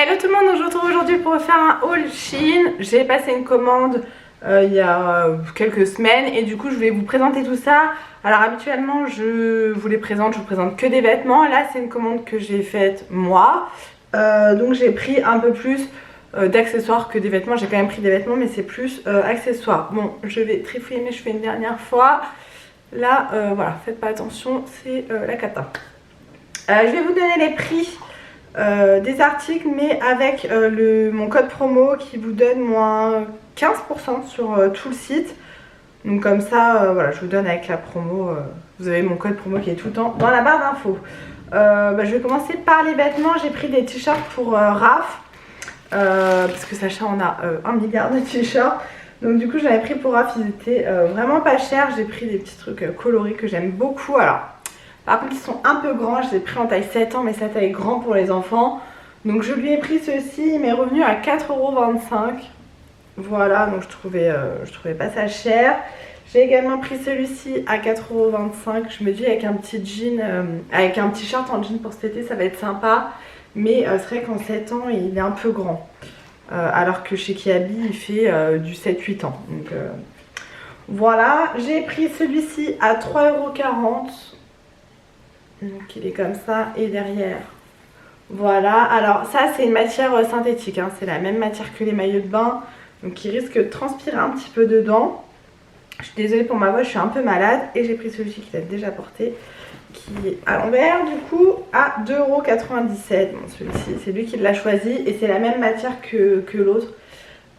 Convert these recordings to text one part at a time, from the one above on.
Hello tout le monde, je vous retrouve aujourd'hui pour faire un haul Shein. J'ai passé une commande il y a quelques semaines et du coup je vais vous présenter tout ça. Alors habituellement je vous présente que des vêtements. Là c'est une commande que j'ai faite moi. Donc j'ai pris un peu plus d'accessoires que des vêtements. J'ai quand même pris des vêtements mais c'est plus accessoires. Bon, je vais trifouiller mes cheveux une dernière fois. Là voilà, faites pas attention, c'est la cata. Je vais vous donner les prix des articles mais avec mon code promo qui vous donne moins 15% sur tout le site. Donc comme ça voilà, je vous donne avec la promo, vous avez mon code promo qui est tout le temps dans la barre d'infos. Je vais commencer par les vêtements. J'ai pris des t-shirts pour Raph parce que Sacha en a 1 milliard de t-shirts. Donc du coup j'en ai pris pour Raph, ils étaient vraiment pas chers. J'ai pris des petits trucs colorés que j'aime beaucoup. Alors par contre ils sont un peu grands, je les ai pris en taille 7 ans mais sa taille grand pour les enfants. Donc je lui ai pris ceci, il m'est revenu à 4,25 €. Voilà, donc je trouvais pas ça cher. J'ai également pris celui-ci à 4,25 €. Je me dis avec un petit jean, avec un t-shirt en jean pour cet été ça va être sympa. Mais c'est vrai qu'en 7 ans il est un peu grand. Alors que chez Kiabi il fait du 7-8 ans. Donc voilà, j'ai pris celui-ci à 3,40 €. Donc il est comme ça et derrière voilà. Alors ça c'est une matière synthétique hein. C'est la même matière que les maillots de bain, donc il risque de transpirer un petit peu dedans. Je suis désolée pour ma voix, je suis un peu malade. Et j'ai pris celui-ci qui l'a déjà porté, qui est à l'envers du coup à 2,97 €. Bon, celui-ci c'est lui qui l'a choisi et c'est la même matière que l'autre.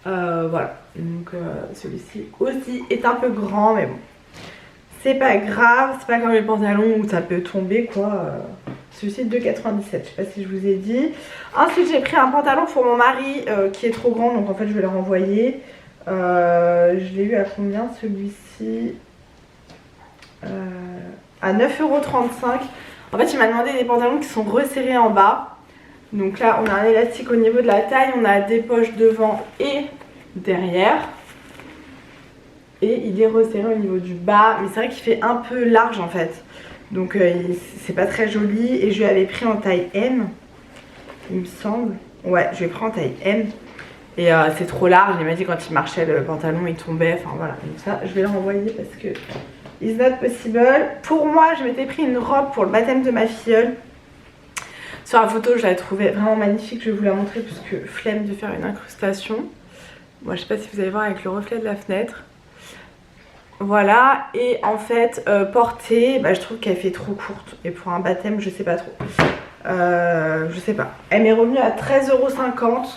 Voilà, donc celui-ci aussi est un peu grand mais bon, c'est pas grave, c'est pas comme les pantalons où ça peut tomber quoi. Celui-ci est 2,97 €, je sais pas si je vous ai dit. Ensuite j'ai pris un pantalon pour mon mari qui est trop grand, donc en fait je vais le renvoyer. Je l'ai eu à combien celui-ci? À 9,35 €. En fait il m'a demandé des pantalons qui sont resserrés en bas. Donc là on a un élastique au niveau de la taille, on a des poches devant et derrière. Et il est resserré au niveau du bas, mais c'est vrai qu'il fait un peu large en fait. Donc c'est pas très joli. Et je lui avais pris en taille M, il me semble. Ouais, je lui ai pris en taille M. Et c'est trop large, il m'a dit quand il marchait le pantalon il tombait. Enfin voilà, donc ça je vais le renvoyer parce que it's not possible. Pour moi je m'étais pris une robe pour le baptême de ma filleule. Sur la photo je la trouvais vraiment magnifique, je vais vous la montrer parce que flemme de faire une incrustation. Moi je sais pas si vous allez voir avec le reflet de la fenêtre. Voilà, et en fait portée, je trouve qu'elle fait trop courte. Et pour un baptême je sais pas trop. Je sais pas. Elle m'est revenue à 13,50 €.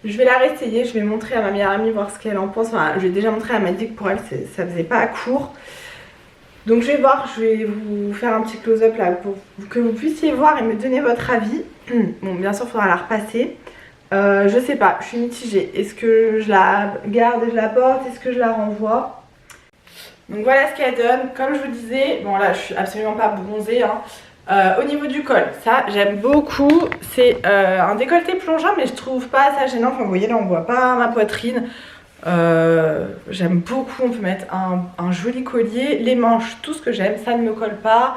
Je vais la réessayer, je vais montrer à ma meilleure amie voir ce qu'elle en pense. Enfin, je l'ai déjà montré, elle m'a dit que pour elle ça faisait pas court. Donc je vais voir, je vais vous faire un petit close-up là pour que vous puissiez voir et me donner votre avis. Bon bien sûr il faudra la repasser. Je sais pas, je suis mitigée. Est-ce que je la garde et je la porte? Est-ce que je la renvoie? Donc voilà ce qu'elle donne. Comme je vous disais, bon là je suis absolument pas bronzée hein. Au niveau du col, ça j'aime beaucoup. C'est un décolleté plongeant mais je trouve pas ça gênant. Enfin vous voyez là on voit pas ma poitrine. J'aime beaucoup, on peut mettre un joli collier. Les manches, tout ce que j'aime, ça ne me colle pas.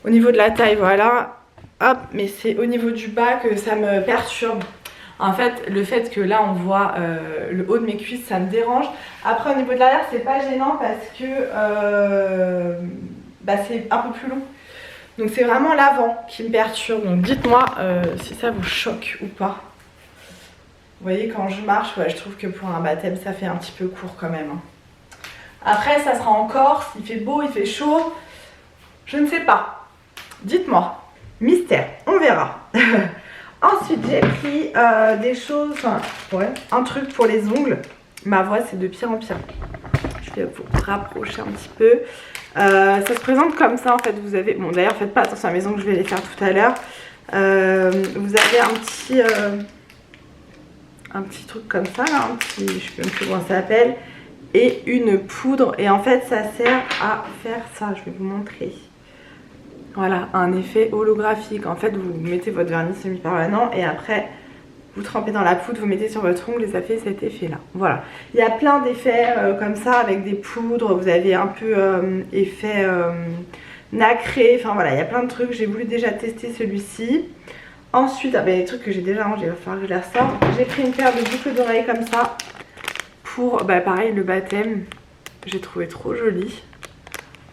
Au niveau de la taille voilà. Hop, mais c'est au niveau du bas que ça me perturbe. En fait, le fait que là on voit le haut de mes cuisses, ça me dérange. Après au niveau de l'arrière, c'est pas gênant parce que c'est un peu plus long. Donc c'est vraiment l'avant qui me perturbe. Donc dites-moi si ça vous choque ou pas. Vous voyez quand je marche, ouais, je trouve que pour un baptême ça fait un petit peu court quand même. Après ça sera en Corse, il fait beau, il fait chaud. Je ne sais pas. Dites-moi. Mystère, on verra. Ensuite j'ai pris des choses, un truc pour les ongles. Ma voix c'est de pire en pire. Je vais vous rapprocher un petit peu. Ça se présente comme ça en fait. Vous avez, bon d'ailleurs faites pas attention à mes ongles, je vais les faire tout à l'heure. Vous avez un petit truc comme ça là, je sais même plus comment ça s'appelle. Et une poudre et en fait ça sert à faire ça, je vais vous montrer. Voilà, un effet holographique. En fait, vous mettez votre vernis semi-permanent et après, vous trempez dans la poudre, vous mettez sur votre ongle et ça fait cet effet-là. Voilà. Il y a plein d'effets comme ça avec des poudres. Vous avez un peu effet nacré. Enfin voilà, il y a plein de trucs. J'ai voulu déjà tester celui-ci. Ensuite, ah ben, les trucs que j'ai déjà rangés, il va falloir que je les ressorte. J'ai pris une paire de boucles d'oreilles comme ça pour, bah pareil, le baptême. J'ai trouvé trop joli.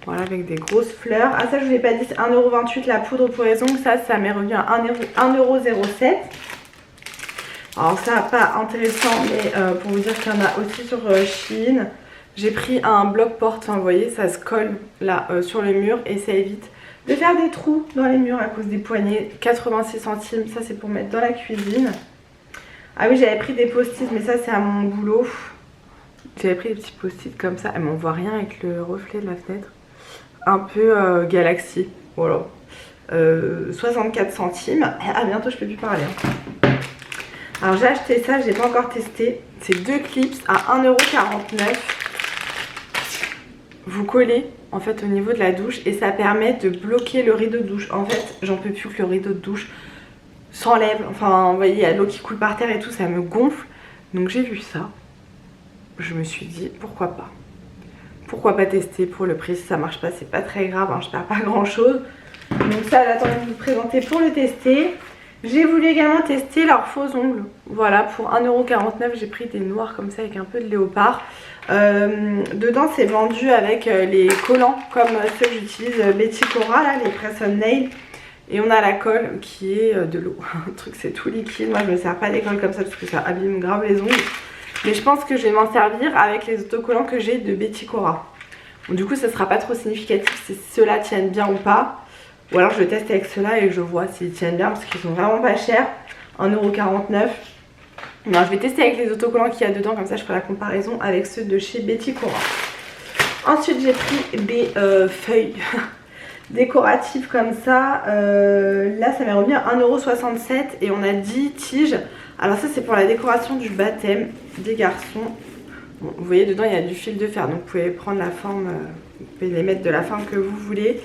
Voilà, avec des grosses fleurs. Ah ça je vous l'ai pas dit, c'est 1,28€ la poudre pour les ongles. Ça m'est revenu à 1,07€. Alors ça pas intéressant, mais pour vous dire qu'il y en a aussi sur Shein. J'ai pris un bloc-porte, enfin vous voyez ça se colle là sur le mur et ça évite de faire des trous dans les murs à cause des poignées. 86 centimes, ça c'est pour mettre dans la cuisine. Ah oui, j'avais pris des post-it, mais ça c'est à mon boulot. J'avais pris des petits post-it comme ça, mais on voit rien avec le reflet de la fenêtre. Un peu Galaxy, voilà. 64 centimes. À bientôt, je peux plus parler. Alors j'ai acheté ça, je l'ai pas encore testé. C'est 2 clips à 1,49€. Vous collez en fait au niveau de la douche et ça permet de bloquer le rideau de douche. En fait, j'en peux plus que le rideau de douche s'enlève. Enfin, vous voyez, il y a l'eau qui coule par terre et tout, ça me gonfle. Donc j'ai vu ça. Je me suis dit, pourquoi pas. Pourquoi pas tester pour le prix, si ça marche pas, c'est pas très grave, hein, je perds pas grand chose. Donc ça, j'attends de vous présenter pour le tester. J'ai voulu également tester leurs faux ongles. Voilà, pour 1,49€, j'ai pris des noirs comme ça avec un peu de léopard. Dedans, c'est vendu avec les collants comme ceux que j'utilise, Betty Cora, là, les Press On Nail. Et on a la colle qui est de l'eau. Le truc, c'est tout liquide. Moi, je me sers pas des colles comme ça parce que ça abîme grave les ongles. Mais je pense que je vais m'en servir avec les autocollants que j'ai de Betty Cora. Bon, du coup, ça sera pas trop significatif si ceux-là tiennent bien ou pas. Ou alors je le teste avec ceux-là et je vois s'ils tiennent bien parce qu'ils sont vraiment pas chers. 1,49€. Non, je vais tester avec les autocollants qu'il y a dedans, comme ça je ferai la comparaison avec ceux de chez Betty Cora. Ensuite, j'ai pris des feuilles décoratives comme ça. Là, ça m'est revenu à 1,67€ et on a 10 tiges. Alors ça, c'est pour la décoration du baptême des garçons. Bon, vous voyez, dedans, il y a du fil de fer, donc vous pouvez prendre la forme, vous pouvez les mettre de la forme que vous voulez.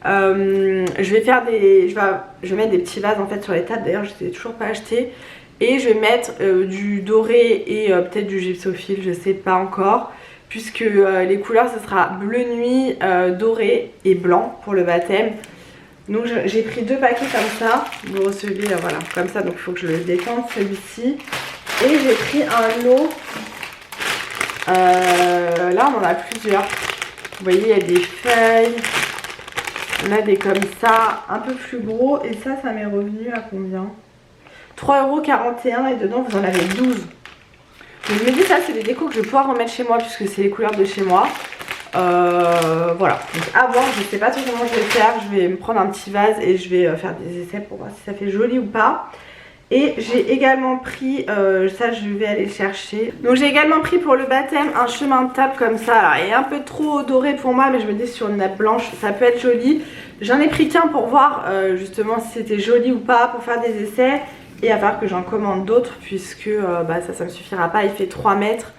Je vais faire des, je vais mettre des petits vases en fait sur les tables. D'ailleurs, je ne les ai toujours pas achetés. Et je vais mettre du doré et peut-être du gypsophile, je sais pas encore. Puisque les couleurs, ce sera bleu nuit, doré et blanc pour le baptême. Donc j'ai pris 2 paquets comme ça. Vous recevez voilà comme ça, donc il faut que je le détende celui-ci. Et j'ai pris un lot. Là on en a plusieurs. Vous voyez, il y a des feuilles. On a des comme ça, un peu plus gros. Et ça m'est revenu à combien? 3,41€ et dedans vous en avez 12. Donc je me dis, ça c'est des décos que je vais pouvoir remettre chez moi puisque c'est les couleurs de chez moi. Voilà, donc à voir, je sais pas trop comment je vais faire. Je vais me prendre un petit vase et je vais faire des essais pour voir si ça fait joli ou pas. Et j'ai également pris, ça je vais aller le chercher. Donc j'ai également pris pour le baptême un chemin de table comme ça. Alors il est un peu trop doré pour moi, mais je me dis sur une nappe blanche ça peut être joli. J'en ai pris qu'un pour voir justement si c'était joli ou pas, pour faire des essais. Et à part que j'en commande d'autres puisque ça me suffira pas, il fait 3 mètres.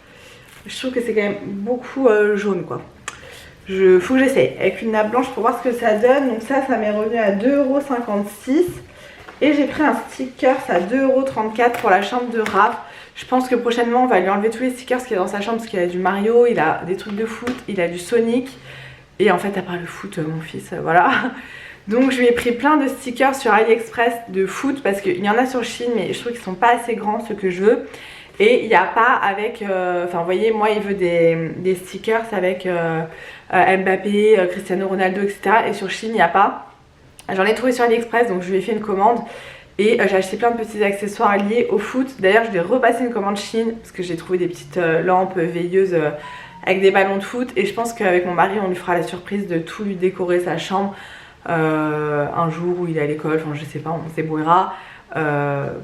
Je trouve que c'est quand même beaucoup jaune quoi. Faut que j'essaye avec une nappe blanche pour voir ce que ça donne. Donc ça m'est revenu à 2,56€. Et j'ai pris un sticker à 2,34€ pour la chambre de Raph. Je pense que prochainement on va lui enlever tous les stickers qu'il y a dans sa chambre parce qu'il a du Mario, il a des trucs de foot, il a du Sonic. Et en fait à part le foot, mon fils, voilà. Donc je lui ai pris plein de stickers sur AliExpress de foot parce qu'il y en a sur Shein mais je trouve qu'ils sont pas assez grands ceux que je veux. Et il n'y a pas avec, enfin vous voyez, moi il veut des stickers avec Mbappé, Cristiano Ronaldo, etc. Et sur Shein il n'y a pas. J'en ai trouvé sur AliExpress donc je lui ai fait une commande. Et j'ai acheté plein de petits accessoires liés au foot. D'ailleurs je vais repasser une commande Shein parce que j'ai trouvé des petites lampes veilleuses avec des ballons de foot. Et je pense qu'avec mon mari on lui fera la surprise de tout lui décorer sa chambre un jour où il est à l'école, enfin je sais pas, on se débrouillera.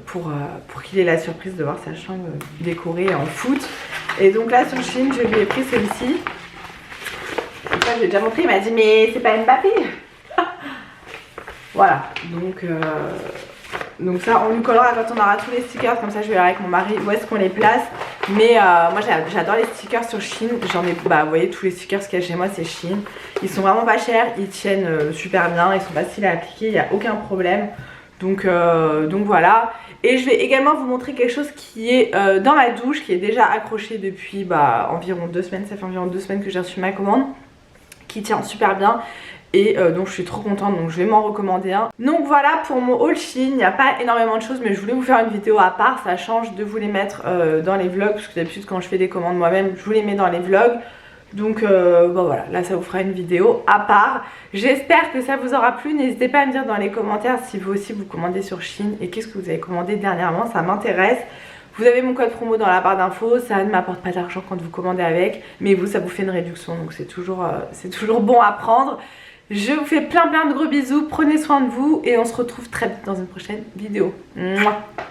Pour qu'il ait la surprise de voir sa chambre décorée en foot. Et donc là sur Shein je lui ai pris celle-ci. Ça je l'ai déjà montré, il m'a dit mais c'est pas Mbappé. Voilà, donc ça on lui collera quand on aura tous les stickers, comme ça je verrai avec mon mari où est-ce qu'on les place. Mais moi j'adore les stickers sur Shein, j'en ai, vous voyez tous les stickers qu'il y a chez moi c'est Shein. Ils sont vraiment pas chers, ils tiennent super bien, ils sont faciles à appliquer, il n'y a aucun problème. Donc voilà. Et je vais également vous montrer quelque chose qui est dans ma douche, qui est déjà accroché depuis environ 2 semaines. Ça fait environ 2 semaines que j'ai reçu ma commande, qui tient super bien. et donc je suis trop contente, donc je vais m'en recommander un. Donc voilà pour mon haul Shein, il n'y a pas énormément de choses mais je voulais vous faire une vidéo à part, ça change de vous les mettre dans les vlogs parce que d'habitude quand je fais des commandes moi-même je vous les mets dans les vlogs. Donc bon voilà, là ça vous fera une vidéo à part. J'espère que ça vous aura plu, n'hésitez pas à me dire dans les commentaires si vous aussi vous commandez sur Shein et qu'est-ce que vous avez commandé dernièrement, ça m'intéresse. Vous avez mon code promo dans la barre d'infos, ça ne m'apporte pas d'argent quand vous commandez avec, mais vous ça vous fait une réduction donc c'est toujours bon à prendre. Je vous fais plein de gros bisous, prenez soin de vous et on se retrouve très vite dans une prochaine vidéo. Mouah.